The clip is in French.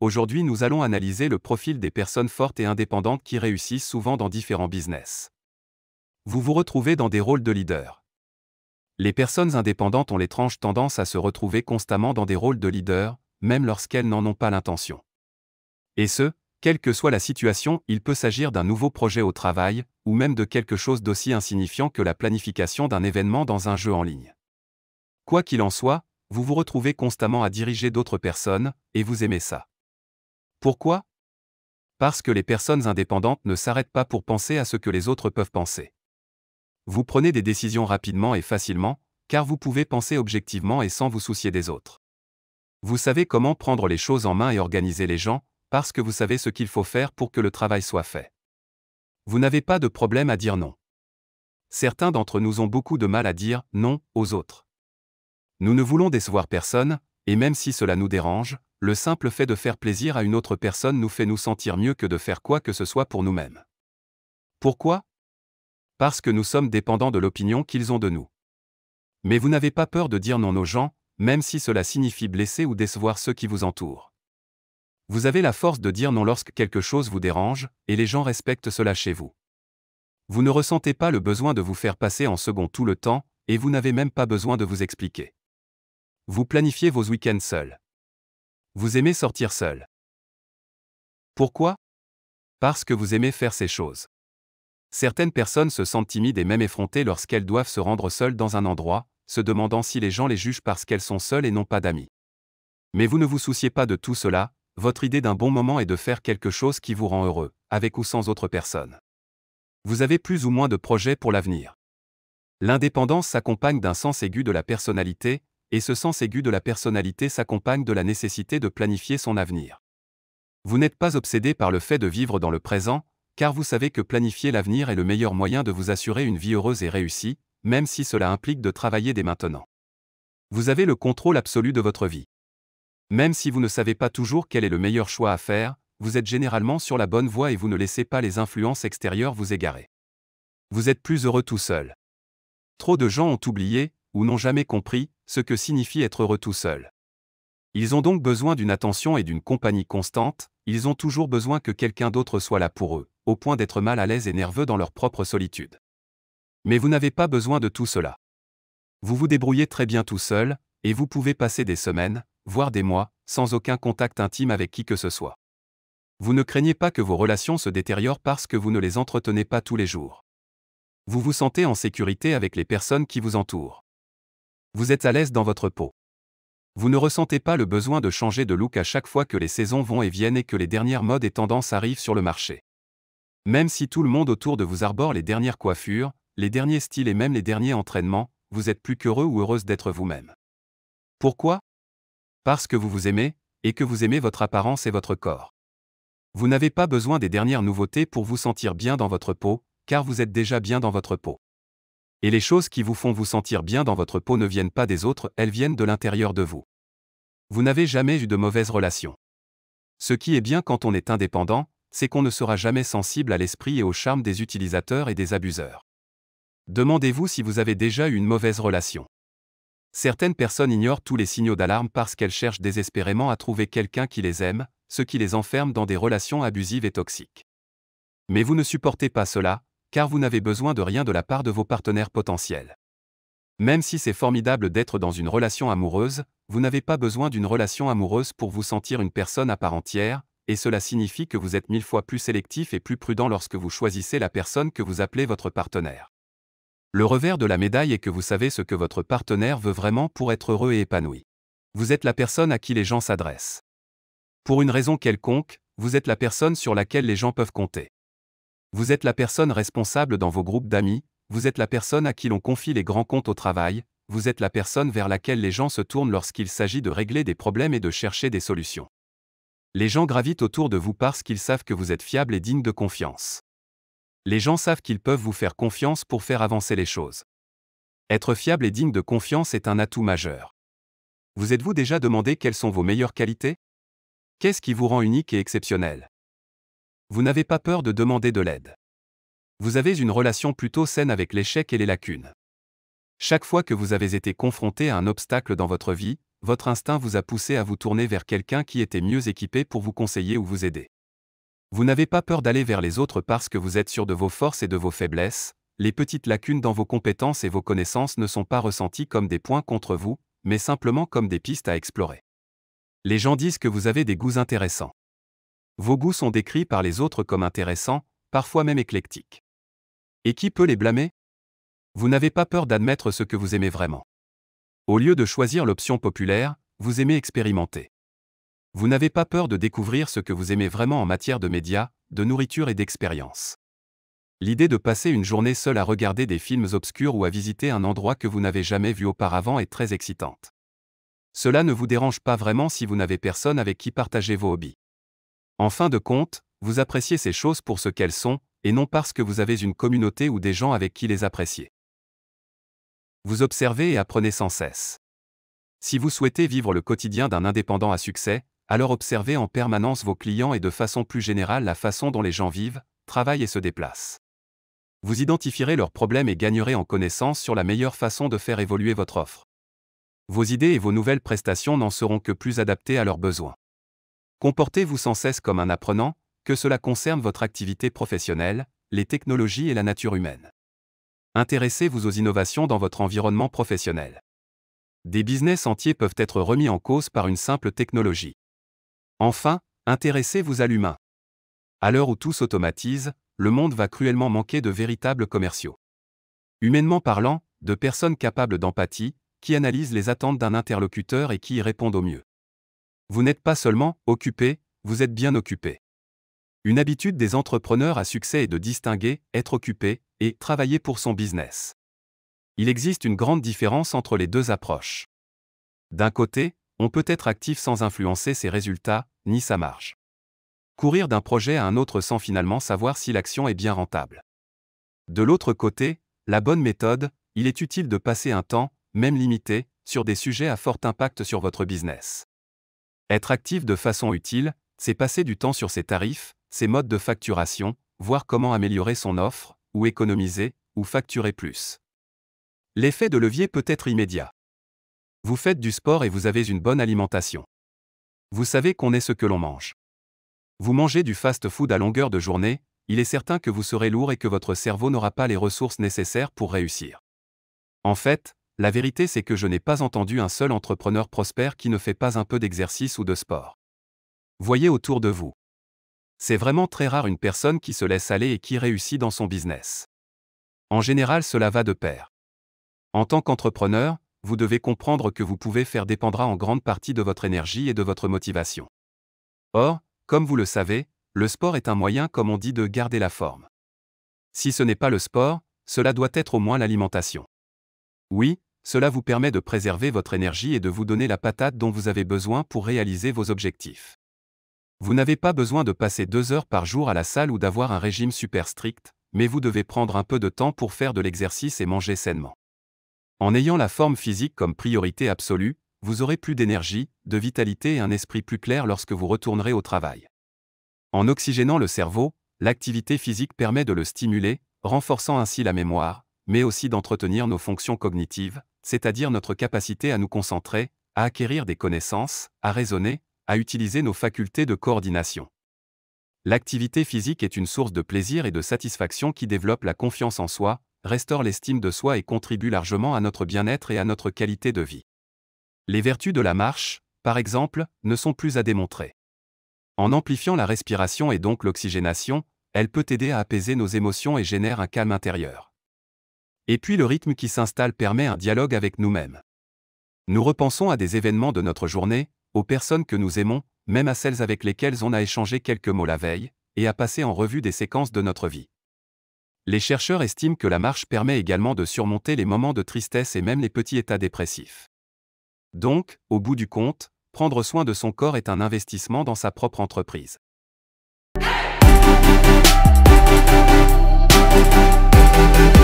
Aujourd'hui nous allons analyser le profil des personnes fortes et indépendantes qui réussissent souvent dans différents business. Vous vous retrouvez dans des rôles de leader. Les personnes indépendantes ont l'étrange tendance à se retrouver constamment dans des rôles de leader, même lorsqu'elles n'en ont pas l'intention. Et ce, quelle que soit la situation, il peut s'agir d'un nouveau projet au travail, ou même de quelque chose d'aussi insignifiant que la planification d'un événement dans un jeu en ligne. Quoi qu'il en soit, vous vous retrouvez constamment à diriger d'autres personnes, et vous aimez ça. Pourquoi? Parce que les personnes indépendantes ne s'arrêtent pas pour penser à ce que les autres peuvent penser. Vous prenez des décisions rapidement et facilement, car vous pouvez penser objectivement et sans vous soucier des autres. Vous savez comment prendre les choses en main et organiser les gens, parce que vous savez ce qu'il faut faire pour que le travail soit fait. Vous n'avez pas de problème à dire non. Certains d'entre nous ont beaucoup de mal à dire non aux autres. Nous ne voulons décevoir personne, et même si cela nous dérange, le simple fait de faire plaisir à une autre personne nous fait nous sentir mieux que de faire quoi que ce soit pour nous-mêmes. Pourquoi? Parce que nous sommes dépendants de l'opinion qu'ils ont de nous. Mais vous n'avez pas peur de dire non aux gens, même si cela signifie blesser ou décevoir ceux qui vous entourent. Vous avez la force de dire non lorsque quelque chose vous dérange, et les gens respectent cela chez vous. Vous ne ressentez pas le besoin de vous faire passer en second tout le temps, et vous n'avez même pas besoin de vous expliquer. Vous planifiez vos week-ends seul. Vous aimez sortir seul. Pourquoi? Parce que vous aimez faire ces choses. Certaines personnes se sentent timides et même effrontées lorsqu'elles doivent se rendre seules dans un endroit, se demandant si les gens les jugent parce qu'elles sont seules et n'ont pas d'amis. Mais vous ne vous souciez pas de tout cela, votre idée d'un bon moment est de faire quelque chose qui vous rend heureux, avec ou sans autre personne. Vous avez plus ou moins de projets pour l'avenir. L'indépendance s'accompagne d'un sens aigu de la personnalité, et ce sens aigu de la personnalité s'accompagne de la nécessité de planifier son avenir. Vous n'êtes pas obsédé par le fait de vivre dans le présent, car vous savez que planifier l'avenir est le meilleur moyen de vous assurer une vie heureuse et réussie, même si cela implique de travailler dès maintenant. Vous avez le contrôle absolu de votre vie. Même si vous ne savez pas toujours quel est le meilleur choix à faire, vous êtes généralement sur la bonne voie et vous ne laissez pas les influences extérieures vous égarer. Vous êtes plus heureux tout seul. Trop de gens ont oublié, ou n'ont jamais compris, ce que signifie être heureux tout seul. Ils ont donc besoin d'une attention et d'une compagnie constante, ils ont toujours besoin que quelqu'un d'autre soit là pour eux, au point d'être mal à l'aise et nerveux dans leur propre solitude. Mais vous n'avez pas besoin de tout cela. Vous vous débrouillez très bien tout seul, et vous pouvez passer des semaines, voire des mois, sans aucun contact intime avec qui que ce soit. Vous ne craignez pas que vos relations se détériorent parce que vous ne les entretenez pas tous les jours. Vous vous sentez en sécurité avec les personnes qui vous entourent. Vous êtes à l'aise dans votre peau. Vous ne ressentez pas le besoin de changer de look à chaque fois que les saisons vont et viennent et que les dernières modes et tendances arrivent sur le marché. Même si tout le monde autour de vous arbore les dernières coiffures, les derniers styles et même les derniers entraînements, vous êtes plus qu'heureux ou heureuse d'être vous-même. Pourquoi? Parce que vous vous aimez, et que vous aimez votre apparence et votre corps. Vous n'avez pas besoin des dernières nouveautés pour vous sentir bien dans votre peau, car vous êtes déjà bien dans votre peau. Et les choses qui vous font vous sentir bien dans votre peau ne viennent pas des autres, elles viennent de l'intérieur de vous. Vous n'avez jamais eu de mauvaises relations. Ce qui est bien quand on est indépendant, c'est qu'on ne sera jamais sensible à l'esprit et au charme des utilisateurs et des abuseurs. Demandez-vous si vous avez déjà eu une mauvaise relation. Certaines personnes ignorent tous les signaux d'alarme parce qu'elles cherchent désespérément à trouver quelqu'un qui les aime, ce qui les enferme dans des relations abusives et toxiques. Mais vous ne supportez pas cela, car vous n'avez besoin de rien de la part de vos partenaires potentiels. Même si c'est formidable d'être dans une relation amoureuse, vous n'avez pas besoin d'une relation amoureuse pour vous sentir une personne à part entière, et cela signifie que vous êtes 1000 fois plus sélectif et plus prudent lorsque vous choisissez la personne que vous appelez votre partenaire. Le revers de la médaille est que vous savez ce que votre partenaire veut vraiment pour être heureux et épanoui. Vous êtes la personne à qui les gens s'adressent. Pour une raison quelconque, vous êtes la personne sur laquelle les gens peuvent compter. Vous êtes la personne responsable dans vos groupes d'amis, vous êtes la personne à qui l'on confie les grands comptes au travail, vous êtes la personne vers laquelle les gens se tournent lorsqu'il s'agit de régler des problèmes et de chercher des solutions. Les gens gravitent autour de vous parce qu'ils savent que vous êtes fiable et digne de confiance. Les gens savent qu'ils peuvent vous faire confiance pour faire avancer les choses. Être fiable et digne de confiance est un atout majeur. Vous êtes-vous déjà demandé quelles sont vos meilleures qualités? Qu'est-ce qui vous rend unique et exceptionnel? Vous n'avez pas peur de demander de l'aide. Vous avez une relation plutôt saine avec l'échec et les lacunes. Chaque fois que vous avez été confronté à un obstacle dans votre vie, votre instinct vous a poussé à vous tourner vers quelqu'un qui était mieux équipé pour vous conseiller ou vous aider. Vous n'avez pas peur d'aller vers les autres parce que vous êtes sûr de vos forces et de vos faiblesses, les petites lacunes dans vos compétences et vos connaissances ne sont pas ressenties comme des points contre vous, mais simplement comme des pistes à explorer. Les gens disent que vous avez des goûts intéressants. Vos goûts sont décrits par les autres comme intéressants, parfois même éclectiques. Et qui peut les blâmer? Vous n'avez pas peur d'admettre ce que vous aimez vraiment. Au lieu de choisir l'option populaire, vous aimez expérimenter. Vous n'avez pas peur de découvrir ce que vous aimez vraiment en matière de médias, de nourriture et d'expérience. L'idée de passer une journée seule à regarder des films obscurs ou à visiter un endroit que vous n'avez jamais vu auparavant est très excitante. Cela ne vous dérange pas vraiment si vous n'avez personne avec qui partager vos hobbies. En fin de compte, vous appréciez ces choses pour ce qu'elles sont, et non parce que vous avez une communauté ou des gens avec qui les apprécier. Vous observez et apprenez sans cesse. Si vous souhaitez vivre le quotidien d'un indépendant à succès, alors observez en permanence vos clients et de façon plus générale la façon dont les gens vivent, travaillent et se déplacent. Vous identifierez leurs problèmes et gagnerez en connaissance sur la meilleure façon de faire évoluer votre offre. Vos idées et vos nouvelles prestations n'en seront que plus adaptées à leurs besoins. Comportez-vous sans cesse comme un apprenant, que cela concerne votre activité professionnelle, les technologies et la nature humaine. Intéressez-vous aux innovations dans votre environnement professionnel. Des business entiers peuvent être remis en cause par une simple technologie. Enfin, intéressez-vous à l'humain. À l'heure où tout s'automatise, le monde va cruellement manquer de véritables commerciaux. Humainement parlant, de personnes capables d'empathie, qui analysent les attentes d'un interlocuteur et qui y répondent au mieux. Vous n'êtes pas seulement occupé, vous êtes bien occupé. Une habitude des entrepreneurs à succès est de distinguer être occupé et travailler pour son business. Il existe une grande différence entre les deux approches. D'un côté, on peut être actif sans influencer ses résultats, ni sa marge. Courir d'un projet à un autre sans finalement savoir si l'action est bien rentable. De l'autre côté, la bonne méthode, il est utile de passer un temps, même limité, sur des sujets à fort impact sur votre business. Être actif de façon utile, c'est passer du temps sur ses tarifs, ses modes de facturation, voir comment améliorer son offre, ou économiser, ou facturer plus. L'effet de levier peut être immédiat. Vous faites du sport et vous avez une bonne alimentation. Vous savez qu'on est ce que l'on mange. Vous mangez du fast-food à longueur de journée, il est certain que vous serez lourd et que votre cerveau n'aura pas les ressources nécessaires pour réussir. En fait, la vérité c'est que je n'ai pas entendu un seul entrepreneur prospère qui ne fait pas un peu d'exercice ou de sport. Voyez autour de vous. C'est vraiment très rare une personne qui se laisse aller et qui réussit dans son business. En général, cela va de pair. En tant qu'entrepreneur, vous devez comprendre que vous pouvez faire dépendra en grande partie de votre énergie et de votre motivation. Or, comme vous le savez, le sport est un moyen, comme on dit, de garder la forme. Si ce n'est pas le sport, cela doit être au moins l'alimentation. Oui, cela vous permet de préserver votre énergie et de vous donner la patate dont vous avez besoin pour réaliser vos objectifs. Vous n'avez pas besoin de passer 2 heures par jour à la salle ou d'avoir un régime super strict, mais vous devez prendre un peu de temps pour faire de l'exercice et manger sainement. En ayant la forme physique comme priorité absolue, vous aurez plus d'énergie, de vitalité et un esprit plus clair lorsque vous retournerez au travail. En oxygénant le cerveau, l'activité physique permet de le stimuler, renforçant ainsi la mémoire, mais aussi d'entretenir nos fonctions cognitives, c'est-à-dire notre capacité à nous concentrer, à acquérir des connaissances, à raisonner, à utiliser nos facultés de coordination. L'activité physique est une source de plaisir et de satisfaction qui développe la confiance en soi, restaure l'estime de soi et contribue largement à notre bien-être et à notre qualité de vie. Les vertus de la marche, par exemple, ne sont plus à démontrer. En amplifiant la respiration et donc l'oxygénation, elle peut aider à apaiser nos émotions et génère un calme intérieur. Et puis le rythme qui s'installe permet un dialogue avec nous-mêmes. Nous repensons à des événements de notre journée, aux personnes que nous aimons, même à celles avec lesquelles on a échangé quelques mots la veille, et à passer en revue des séquences de notre vie. Les chercheurs estiment que la marche permet également de surmonter les moments de tristesse et même les petits états dépressifs. Donc, au bout du compte, prendre soin de son corps est un investissement dans sa propre entreprise. Hey!